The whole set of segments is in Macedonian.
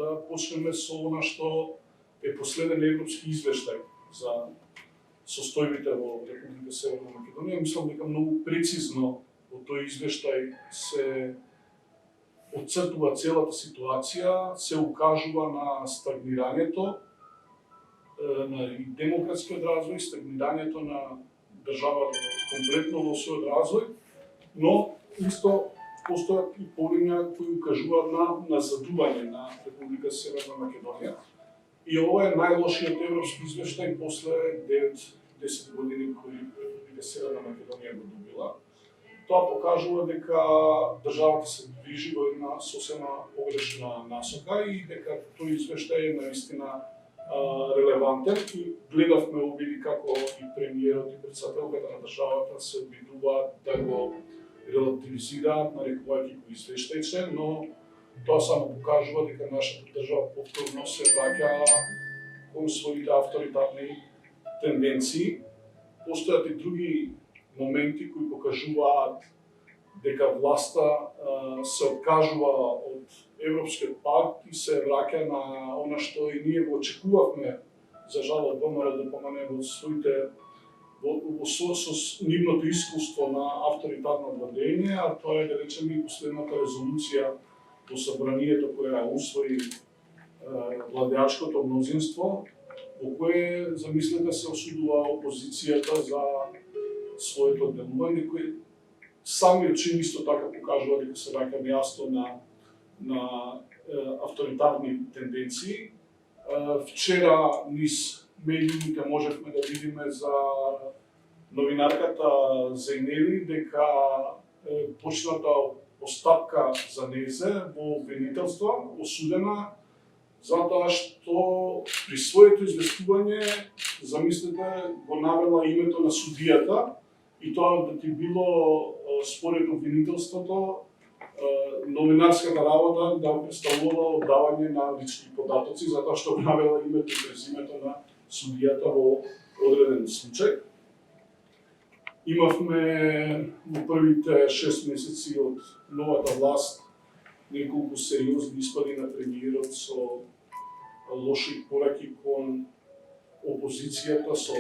да почнеме со она што е последен европски извештај за состојбите во Република Северна Македонија. Мислам дека многу прецизно во тој извештај се отцртува целата ситуација, се укажува на стагнирањето на демократскиот развој, стагнирањето на државата комплетно во својот развој, но исто постојат и полиња кои укажуваат на назадување на Република Северна Македонија. И ова е најлошиот европски извештај после 9-10 години кои Република Северна Македонија го добила. Тоа покажува дека државата се движи во една сосема погрешна насока и дека тој извештај е наистина релевантен и гледавме обиди како и премиерот и претседателката на државата се обидуваат да го релативизираат, нарекувајќи го извештајче, но тоа само покажува дека нашата држава повторно се враќа кон своите авторитарни тенденции. Постојат и други моменти кои покажуваат дека власта се откажува од Европскиот пакт и се враќа на она што и ние го очекувавме, за жал од ВМРО-ДПМНЕ во своите со нивното искуство на авторитарно владење, а тоа е да речеме и последната резолуција во собранието која усвои владеачкото мнозинство, во кое, замислете, се осудува опозицијата за своето делување, кој самиот чин исто така покажува дека се враќа јасно на авторитарни тенденции. Вчера низ медиумите можевме да видиме за новинарката Зејнели дека почната постапка за незе во обвинителство, осудена затоа што при своето известување, замислете, го навела името на судијата и тоа да ти било според обвинителството новинарската работа да представува оддавање на лични податоци затоа што го навела името и презимето на судијата во одреден случај. Имавме во првите 6 месеци од новата власт неколку сериозни испади на премиерот со лоши пораки кон опозицијата, со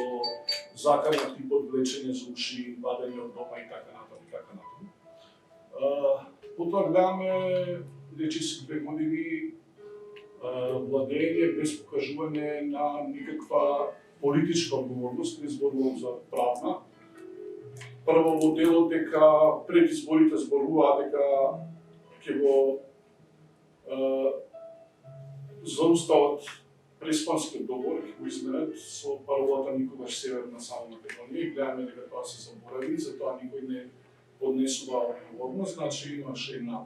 закана тип од влечење за уши, вадење од дома и така натаму. Потоа гледаме речиси 2 години владење без покажување на никаква политичка одговорност, не зборувам за правна. Прво во делот дека пред изборите зборуваа дека ќе го заустават Преспанскиот договор, ќе го изменат со паролата никогаш Северна само Македонија и гледаме дека тоа се заборави, затоа никој не поднесува одговорност, значи имаше една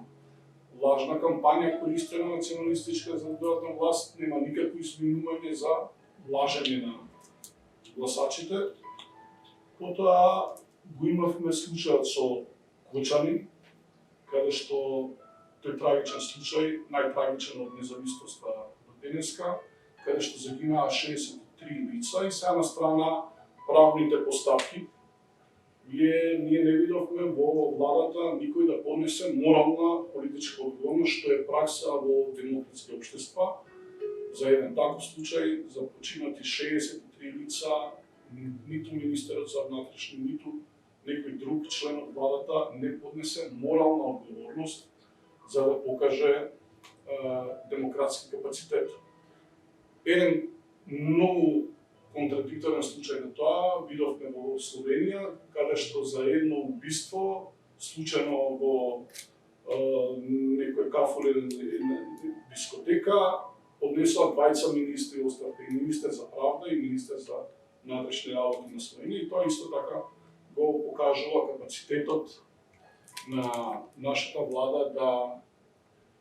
лажна кампања користена националистичка за дојдат власт, нема никакво извинување за лажење на гласачите. Потоа го имавме случајот со Кочани, каде што тој трагичен случај, најтрагичен од независноста до денеска, каде што загинаа 63 лица и се една страна правните постапки. Ние не видовме во владата никој да понесе морална политичка одговорност, што е пракса во демократски општества. За еден таков случај, за починати 63 лица, ниту министерот за внатрешни, ниту некој друг член од владата не поднесе морална одговорност за да покаже демократски капацитет. Еден многу контрадикторен случај на тоа видовме во Словенија, каде што за едно убиство, случајно во некој кафуле дискотека, поднесоа двајца министри оставка, и министер за правда и министер за внатрешни работи на Словенија, и тоа исто така го покажува капацитетот на нашата влада да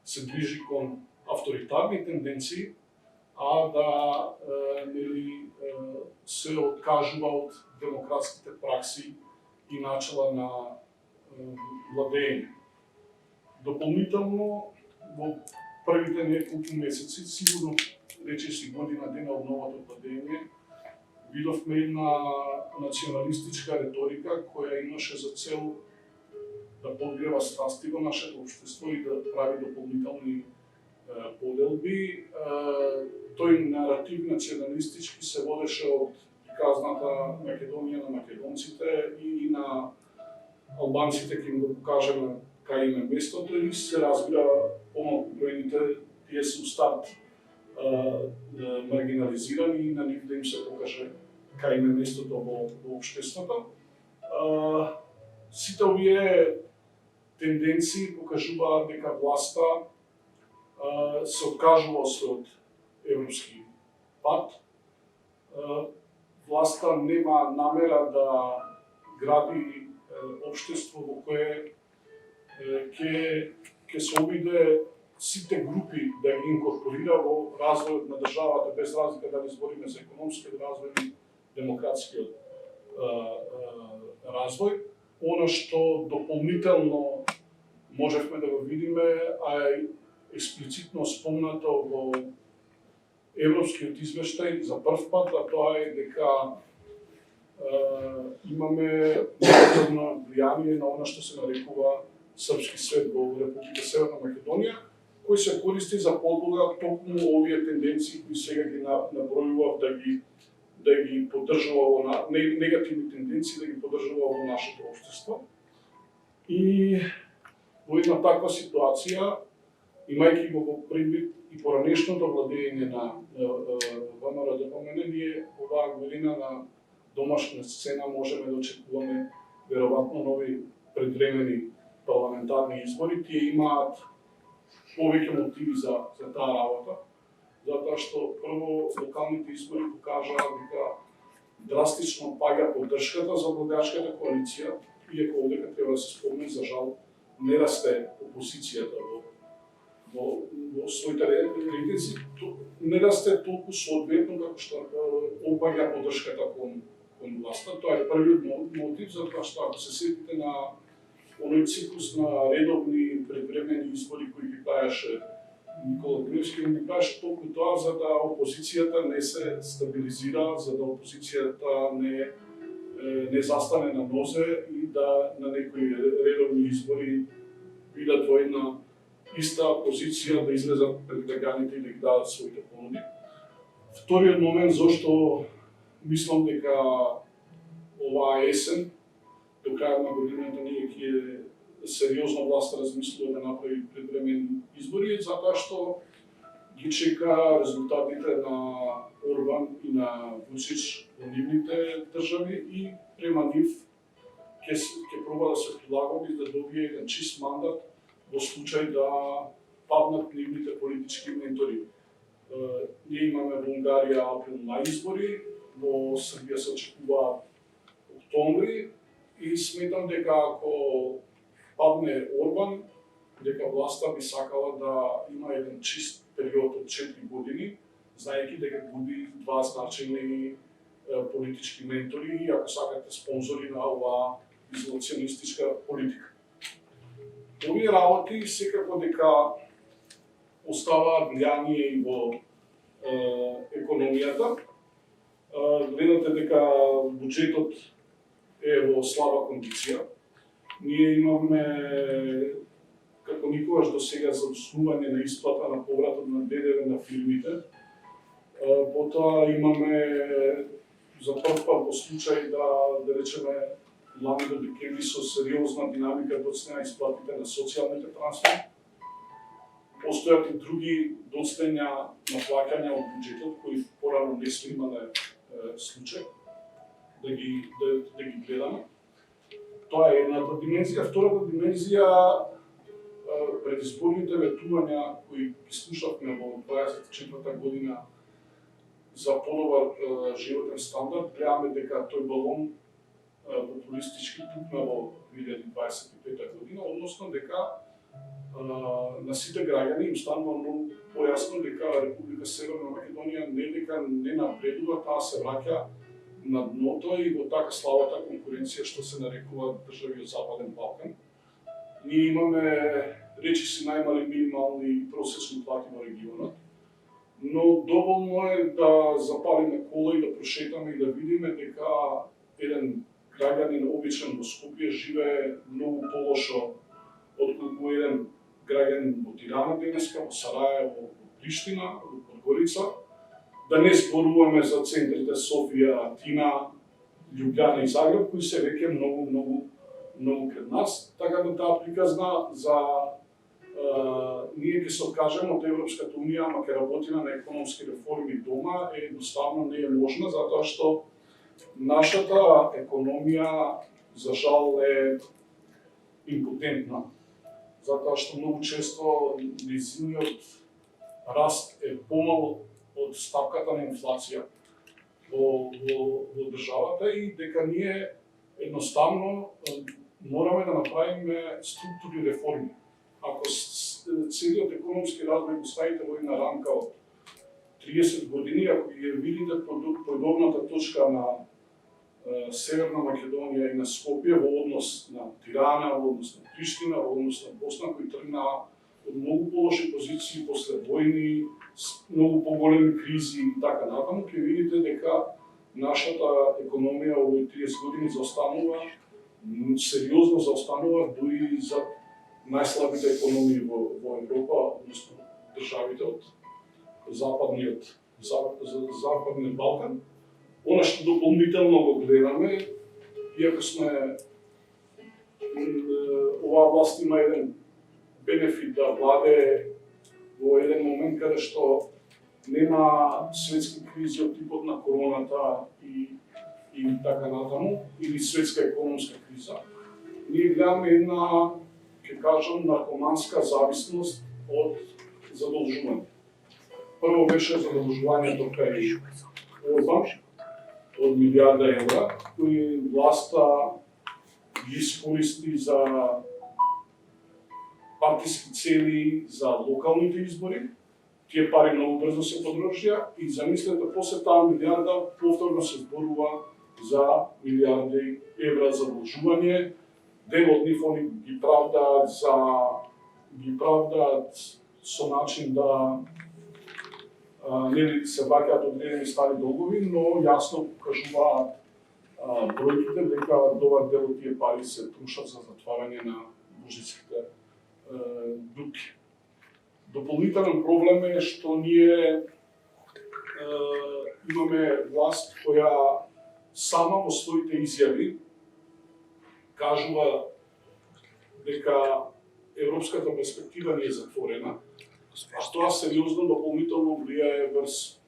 се движи кон авторитарни тенденции, а да се откажува од демократските пракси и начала на владење. Дополнително, во првите неколку месеци, сигурно речиси година дена од новото владење, видовме една националистичка реторика која имаше за цел да подгрева страсти во нашето општество и да прави дополнителни поделби, тој наратив националистички се водеше од казната Македонија на македонците и на албанците ќе им го покажеме кај им е местото и се разбира помалку бројните тие се старт маргинализирани и на нив да им се покаже кај им е местото во општеството. Сите овие тенденции покажуваат дека власта се откажува од својот европски пат. Власта нема намера да гради општество во кое ќе се обиде сите групи да ги инкорпорира во развојот на државата, без разлика дали збориме за економскиот развој или демократскиот развој. Она што дополнително можевме да го видиме, а е експлицитно спомнато во европскиот извештај за прв пат, а тоа е дека имаме негативно влијание на она што се нарекува српски свет во Република Северна Македонија, кој се користи за подлога токму овие тенденции кои сега ги набројував да ги поддржува во негативни тенденции да ги поддржува во нашето општество. И во една таква ситуација, имајќи го во предвид и поранешното владење на ВМРО-ДПМН, ние оваа година на домашна сцена можеме да очекуваме веројатно нови предвремени парламентарни избори. Тие имаат повеќе мотиви за таа работа, затоа што прво локалните избори покажаа дека драстично паѓа поддршката за владеачката коалиција, иако овдека треба да се спомне, за жал не расте опозицијата во своите рейтинзи, не расте толку соодветно како што опаѓа поддршката кон власта. Тоа е првиот мотив, затоа што ако се сетите на оној циклус на редовни предвремени избори кои ги правеше Никола Груевски, ги правеше толку тоа за да опозицијата не се стабилизира, за да опозицијата не застане на нозе и да на некои редовни избори бидат во една иста позиција да излезат пред граѓаните и да ги дадат своите понуди. Вториот момент зашто мислам дека оваа есен до крајот на годината ние ќе сериозно власта размислува да направи предвремени избори, затоа што ги чека резултатите на Орбан и на Вучич во нивните држави и према нив ќе проба да се прилагоди да добие еден чист мандат во случај да паднат нивните политички ментори. Ние имаме во Унгарија април-мај избори, во Србија се очекува октомври и сметам дека ако падне Орбан, дека власта би сакала да има еден чист период од 4 години, знаејќи дека губи два значајни политички ментори и ако сакате спонзори на оваа изолационистичка политика. Овие работи секако дека оставаат влијание и во економијата. Гледате дека буџетот е во слаба кондиција. Ние имаме како никогаш до сега задоснување на исплата на повратот на ДДВ на фирмите. Потоа имаме за прв пат во случај да речеме лани до декември со сериозна динамика доцнеа исплатите на социјалните трансфери. Постојат и други доцнења на плаќања од буџетот кои порано не сме имале случај да ги гледаме. Тоа е едната димензија. Втората димензија, предизборните ветувања кои ги слушавме во 24-та година за подобар животен стандард, гледаме дека тој балон популистички пукна во 2025 година, односно дека на сите граѓани им станува многу појасно дека Република Северна Македонија не дека не напредува, таа се враќа на дното и во така слабата конкуренција што се нарекува држави од Западен Балкан. Ние имаме речиси најмали минимални и просечни плати во регионот, но доволно е да запалиме кола и да прошетаме и да видиме дека еден граѓанин обичен во Скопје живее многу полошо отколку еден граѓани во Тирана денеска, во Сараево, во Приштина, во Подгорица, да не зборуваме за центрите Софија, Атина, Љубљана и Загреб, кои се веќе многу пред нас, така да таа приказна за ние ќе се откажеме од Европската унија, ама ќе работиме на економски реформи дома, едноставно не е можна, затоа што нашата економија, за жал, е импотентна. Затоа што многу често низиниот раст е помал од стапката на инфлација во државата и дека ние едноставно мораме да направиме структурни реформи. Ако целиот економски развој го ставите во една рамка од 30 години, ако ја видите подобната точка на Северна Македонија и на Скопје во однос на Тирана, во однос на Приштина, во однос на Босна, кои тргнаа од многу полоши позиции после војни, многу поголеми кризи и така натаму, ќе видите дека нашата економија во 30 години заостанува, сериозно заостанува дури за најслабите економии во Европа, односно државите од Западниот Балкан. Она што дополнително го гледаме, иако сме оваа власт има еден бенефит да владе во еден момент каде што нема светски кризи од типот на короната и така натаму, или светска економска криза. Ние гледаме една, ќе кажам, наркоманска зависност од задолжување. Прво беше задолжувањето кај Орбан од милиарда евра, кои власта ги искористи за партиски цели за локалните избори. Тие пари многу брзо се подржија и замислете после таа милиарда повторно се зборува за милиарди евра задолжување. Дел од нив они ги правдаат со начин да нели се враќаат одредени стари долгови, но јасно покажуваат бројките дека добар дел од тие пари се трошат за затварање на божиците дупки. Дополнителен проблем е што ние имаме власт која сама во своите изјави кажува дека европската перспектива не е затворена, а тоа сериозно дополнително влијае врз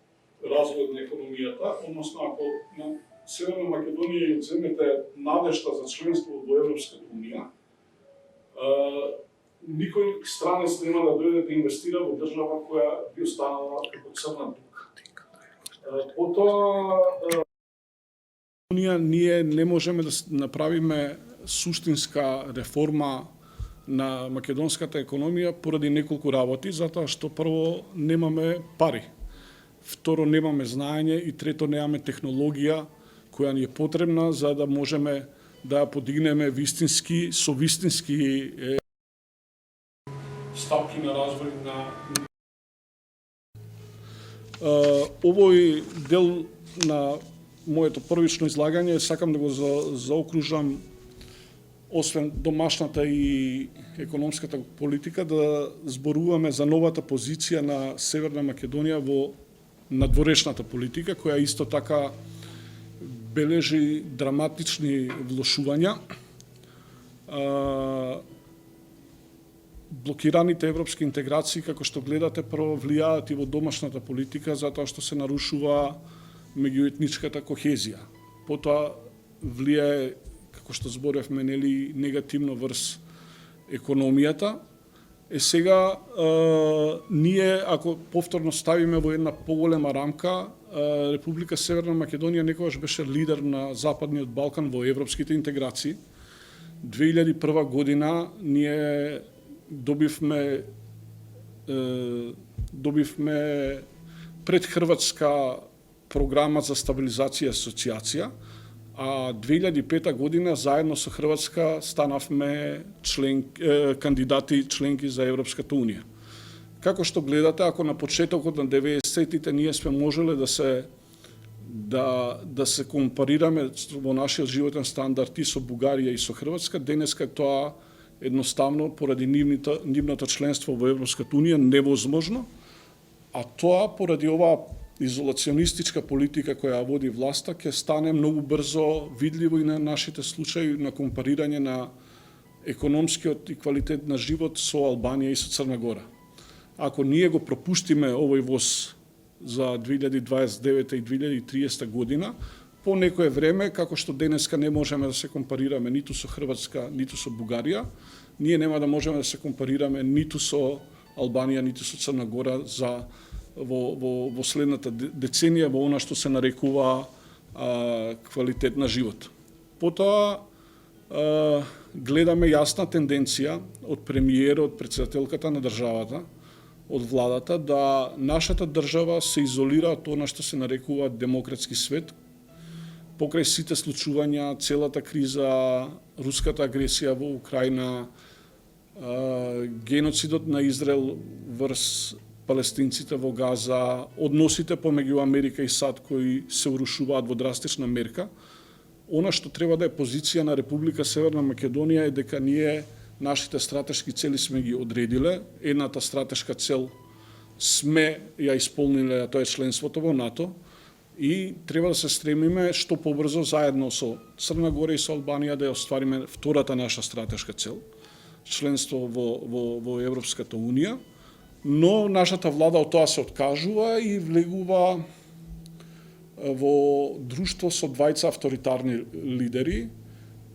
развојот на економијата, односно ако на Северна Македонија ја земете надежта за членство во Европската унија, никој странец нема да дојде да инвестира во држава која би останала како црна дупка. Потоа ние не можеме да направиме суштинска реформа на македонската економија поради неколку работи, затоа што прво немаме пари, второ немаме знаење и трето немаме технологија која ни е потребна за да можеме да ја подигнеме вистински стапки на развој на овој дел на моето првично излагање сакам да го заокружам освен домашната и економската политика да зборуваме за новата позиција на Северна Македонија во надворешната политика која исто така бележи драматични влошувања. Блокираните европски интеграции, како што гледате, прво влијаат и во домашната политика затоа што се нарушува меѓуетничката кохезија. Потоа влијае, како што зборевме, нели, негативно врз економијата. Сега ние ако повторно ставиме во една поголема рамка, Република Северна Македонија некогаш беше лидер на Западниот Балкан во европските интеграции. 2001 година ние добивме пред Хрватска програма за стабилизација и асоциација, а 2005 година заедно со Хрватска станавме кандидати членки за Европската унија. Како што гледате, ако на почетокот на 90-тите ние сме можеле да се компарираме во нашиот животен стандард и со Бугарија и со Хрватска, денеска тоа едноставно поради нивното членство во Европската унија невозможно, а тоа поради оваа изолационистичка политика која води власта ќе стане многу брзо видливо и на нашите случаи на компарирање на економскиот и квалитет на живот со Албанија и со Црна Гора. Ако ние го пропуштиме овој воз за 2029 и 2030 година, по некое време, како што денеска не можеме да се компарираме ниту со Хрватска, ниту со Бугарија, ние нема да можеме да се компарираме ниту со Албанија, ниту со Црна Гора во следната деценија, во она што се нарекува квалитет на живот. Потоа гледаме јасна тенденција од премиерот, председателката на државата, од владата, да нашата држава се изолира од она што се нарекува демократски свет, покрај сите случувања, целата криза, руската агресија во Украина, геноцидот на Израел врз палестинците во Газа, односите помеѓу Америка и САД кои се урушуваат во драстична мерка. Она што треба да е позиција на Република Северна Македонија е дека ние нашите стратешки цели сме ги одредиле. Едната стратешка цел сме ја исполниле, а тоа е членството во НАТО, и треба да се стремиме што побрзо заедно со Црна Гора и со Албанија да ја оствариме втората наша стратешка цел, членство во Европската унија, но нашата влада од тоа се откажува и влегува во друштво со двајца авторитарни лидери.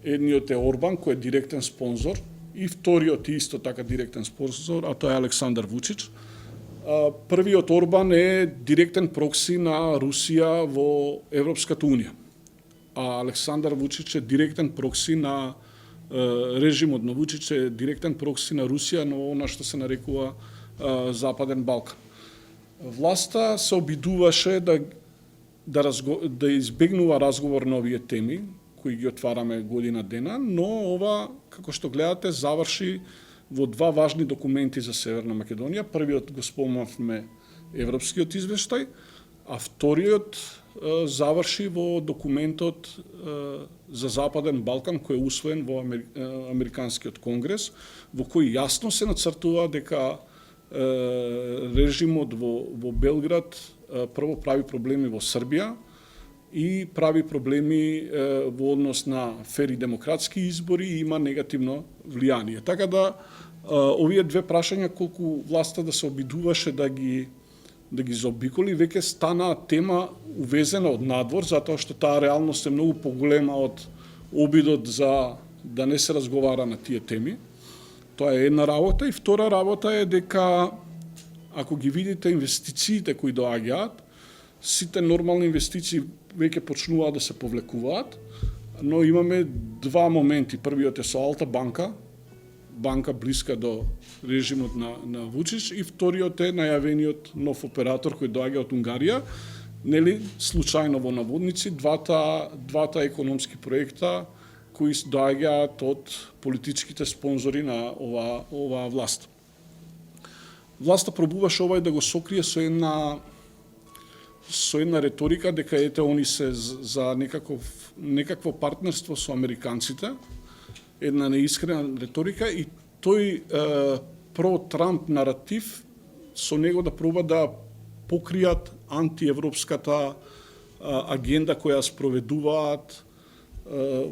Едниот е Орбан, кој е директен спонзор, и вториот е исто така директен спонзор, а тоа е Александар Вучич. Првиот Орбан е директен прокси на Русија во Европската унија, а Александар Вучич е директен прокси на режимот на Вучич е директен прокси на Русија, но она што се нарекува Западен Балкан. Власта се обидуваше да избегнува разговор на овие теми, кои ги отвараме година дена, но ова, како што гледате, заврши во два важни документи за Северна Македонија. Првиот го спомнавме европскиот извештај, а вториот заврши во документот за Западен Балкан кој е усвоен во Американскиот конгрес, во кој јасно се нацртува дека режимот во Белград прво прави проблеми во Србија и прави проблеми во однос на фери демократски избори и има негативно влијание. Така да овие две прашања, колку власта да се обидуваше да ги заобиколи, веќе стана тема увезена од надвор, затоа што таа реалност е многу поголема од обидот за да не се разговара на тие теми. Тоа е една работа. И втора работа е дека, ако ги видите инвестициите кои доаѓаат, сите нормални инвестиции веќе почнуваат да се повлекуваат, но имаме два моменти. Првиот е со Алта банка блиска до режимот на Вучич, и вториот е најавениот нов оператор кој доаѓа од Унгарија. Нели, случајно во наводници, двата економски проекта кои доаѓаат од политичките спонзори на оваа власт. Власта пробуваше овај да го сокрие со една реторика дека ете они се за некакво партнерство со американците, една неискрена реторика, и тој про-Трамп наратив со него да проба да покријат антиевропската агенда која спроведуваат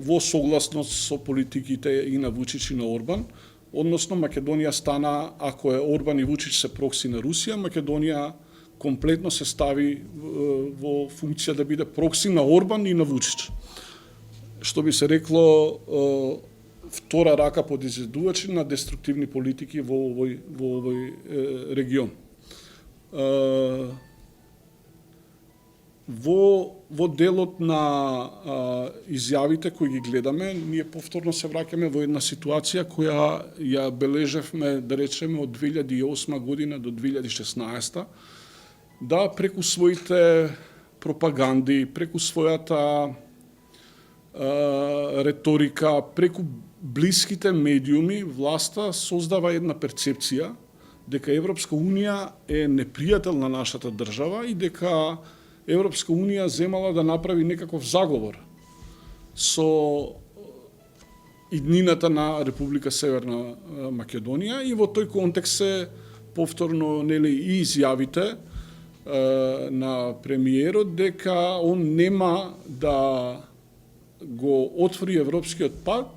во согласност со политиките и на Вучич и на Орбан. Односно, Македонија стана, ако е Орбан и Вучич се прокси на Русија, Македонија комплетно се стави во функција да биде прокси на Орбан и на Вучич. Што би се рекло втора рака подизедувачи на деструктивни политики во овој регион. Во делот на изјавите кои ги гледаме, ние повторно се враќаме во една ситуација која ја бележевме, да речеме, од 2008 година до 2016, да преку своите пропаганди, преку својата реторика, преку блиските медиуми, власта создава една перцепција дека Европска унија е непријател на нашата држава и дека Европска унија земала да направи некаков заговор со иднината на Република Северна Македонија и во тој контекст се повторно нели и изјавите на премиерот дека он нема да го отвори европскиот пат,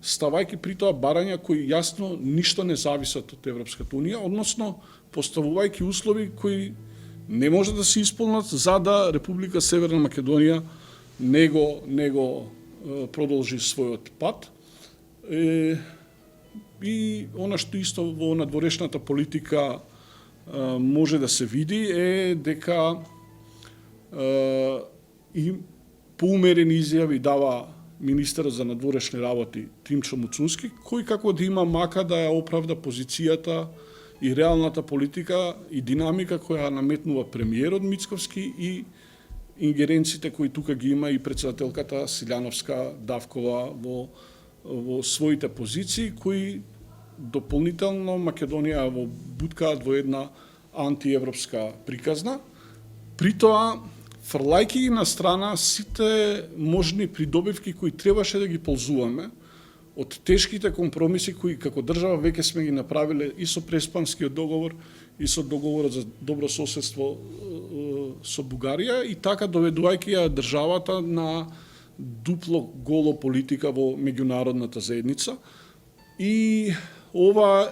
ставајќи при тоа барања кои јасно ништо не зависат од Европската унија, односно поставувајќи услови кои не може да се исполнат за да Република Северна Македонија не го продолжи својот пат. И она што исто во надворешната политика може да се види е дека и поумерени изјави дава министерот за надворешни работи Тимчо Муцунски, кој како да има мака да ја оправда позицијата и реалната политика и динамика која наметнува премиерот Мицковски и ингеренциите кои тука ги има и председателката Силјановска Давкова во своите позиции, кои дополнително Македонија во буткаат во една антиевропска приказна. При тоа, фрлајќи ги на страна сите можни придобивки кои требаше да ги ползуваме од тешките компромиси кои како држава веќе сме ги направиле и со Преспанскиот договор и со договорот за добро соседство со Бугарија и така доведувајќи ја државата на дупло голо политика во меѓународната заедница. И ова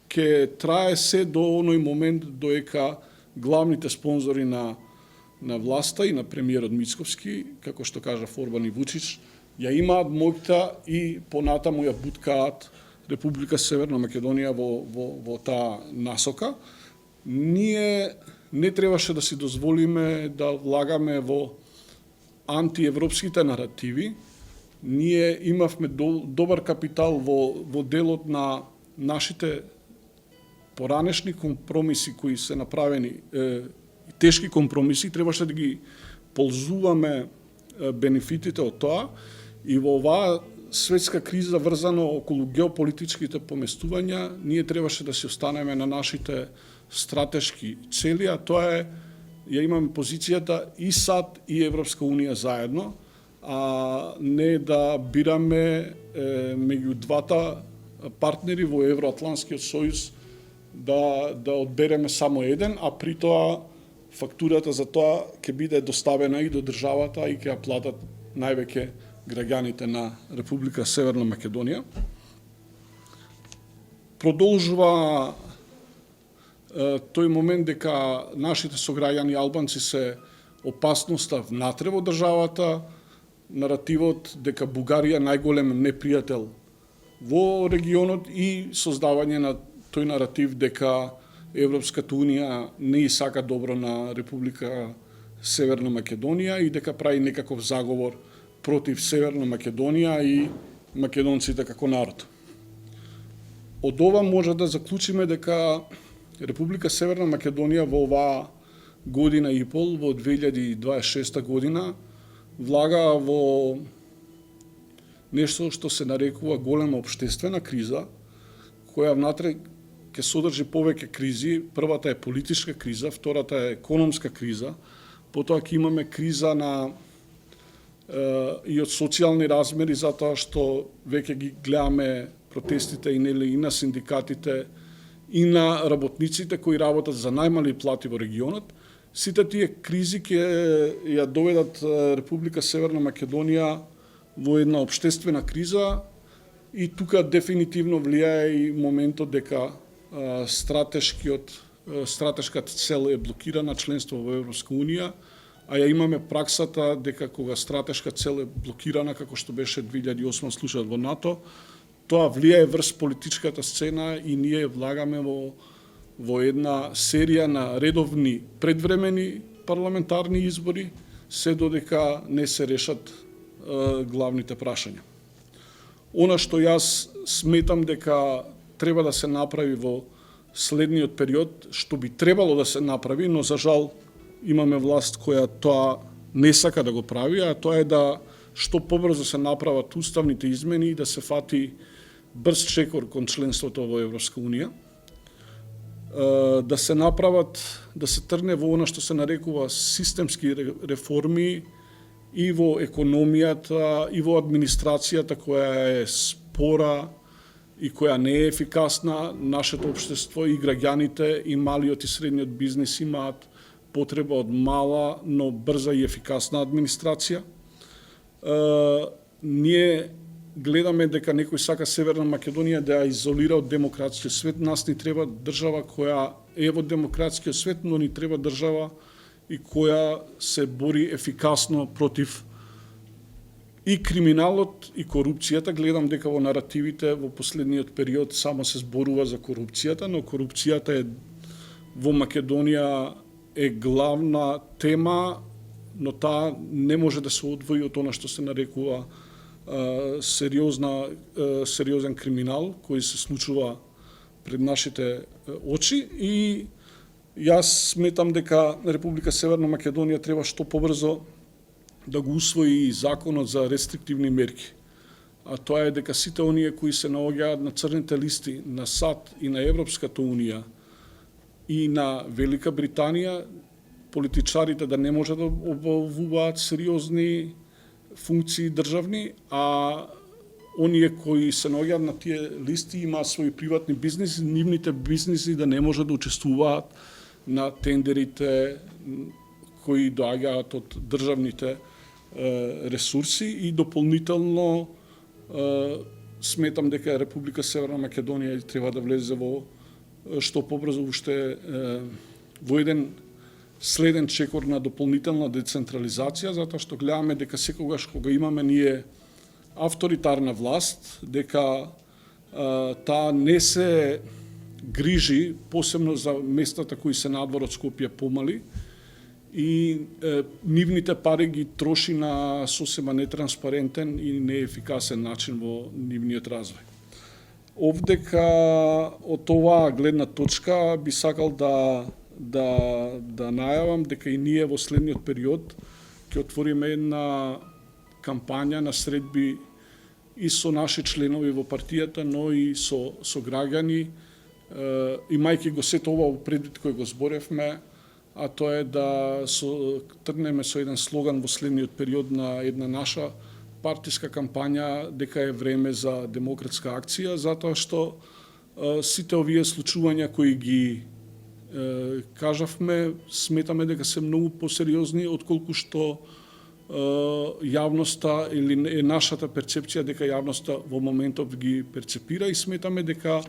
ќе трае се до оној момент доека главните спонзори на власта и на премиерот Мицковски, како што кажа Орбан и Вучич, ја имаат моќта и понатаму ја буткаат Република Северна Македонија во таа насока. Ние не требаше да си дозволиме да влагаме во антиевропските наративи. Ние имавме добар капитал во делот на нашите поранешни компромиси кои се направени, тешки компромиси, требаше да ги ползуваме бенефитите од тоа и во оваа светска криза врзано околу геополитичките поместувања, ние требаше да се останеме на нашите стратешки цели, а тоа е, ја имаме позицијата и САД и Европска Унија заедно, а не да бираме меѓу двата партнери во Евроатланскиот сојуз да одбереме само еден, а при тоа фактурата за тоа ќе биде доставена и до државата и ќе ја платат највеќе граѓаните на Република Северна Македонија. Продолжува тој момент дека нашите сограѓани албанци се опасноста внатре во државата, наративот дека Бугарија најголем непријател во регионот и создавање на тој наратив дека Европската Унија не сака добро на Република Северна Македонија и дека прави некаков заговор против Северна Македонија и македонците како народ. Од ова може да заклучиме дека Република Северна Македонија во оваа година и пол, во 2026 година, влага во нешто што се нарекува голема општествена криза, која внатре ќе содржи повеќе кризи. Првата е политичка криза, втората е економска криза, потоа ќе имаме криза и од социјални размери, затоа што веќе ги гледаме протестите и на синдикатите и на работниците кои работат за најмали плати во регионот. Сите тие кризи ќе ја доведат Република Северна Македонија во една општествена криза и тука дефинитивно влијае и моментот дека стратешката цел е блокирана, членство во Европска Унија, а ја имаме праксата дека кога стратешка цел е блокирана, како што беше 2008 случајот во НАТО, тоа влијае врз политичката сцена и ние влагаме во една серија на редовни предвремени парламентарни избори, се додека не се решат главните прашања. Она што јас сметам дека треба да се направи во следниот период, што би требало да се направи, но за жал имаме власт која тоа не сака да го прави, а тоа е да што побрзо се направат уставните измени и да се фати брз чекор кон членството во Европска Унија, да се направат, да се трне во она што се нарекува системски реформи и во економијата, и во администрацијата која е спора и која не е ефикасна. Нашето општество и граѓаните и малиот и средниот бизнис имаат потреба од мала, но брза и ефикасна администрација. Ние гледаме дека некој сака Северна Македонија да ја изолира од демократскиот свет. Нас ни треба држава која е во демократскиот свет, но ни треба држава и која се бори ефикасно против и криминалот и корупцијата. Гледам дека во наративите во последниот период само се зборува за корупцијата, но корупцијата е во Македонија е главна тема, но таа не може да се одвои од она што се нарекува сериозен криминал кој се случува пред нашите очи, и јас сметам дека Република Северна Македонија треба што побрзо да го усвои законот за рестриктивни мерки. А тоа е дека сите оние кои се наоѓаат на црните листи на САД и на Европската унија и на Велика Британија, политичарите да не можат да обавуваат сериозни функции државни, а оние кои се наоѓаат на тие листи имаат своји приватни бизниси, нивните бизниси да не можат да учествуваат на тендерите кои доаѓаат од државните ресурси, и дополнително сметам дека Република Северна Македонија треба да влезе во што побрзо уште во еден следен чекор на дополнителна децентрализација, затоа што гледаме дека секогаш кога имаме ние авторитарна власт, дека таа не се грижи посебно за местата кои се надвор од Скопје помали, и нивните пари ги троши на сосема нетранспарентен и неефикасен начин во нивниот развој. Овдека од оваа гледна точка би сакал да најавам дека и ние во следниот период ќе отвориме една кампања на средби и со наши членови во партијата, но и со граѓани, имајќи го сето ова предвид кој го зборевме, а тоа е да тргнеме со еден слоган во следниот период на една наша партиска кампања дека е време за демократска акција, затоа што сите овие случувања кои ги кажавме, сметаме дека се многу посериозни отколку што јавноста или нашата перцепција дека јавноста во моментов ги перцепира, и сметаме дека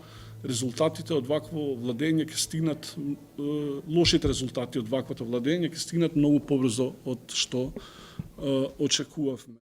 резултатите од вакво владење ќе стигнат, лошите резултати од ваквото владење ќе стигнат многу побрзо од што очекувавме.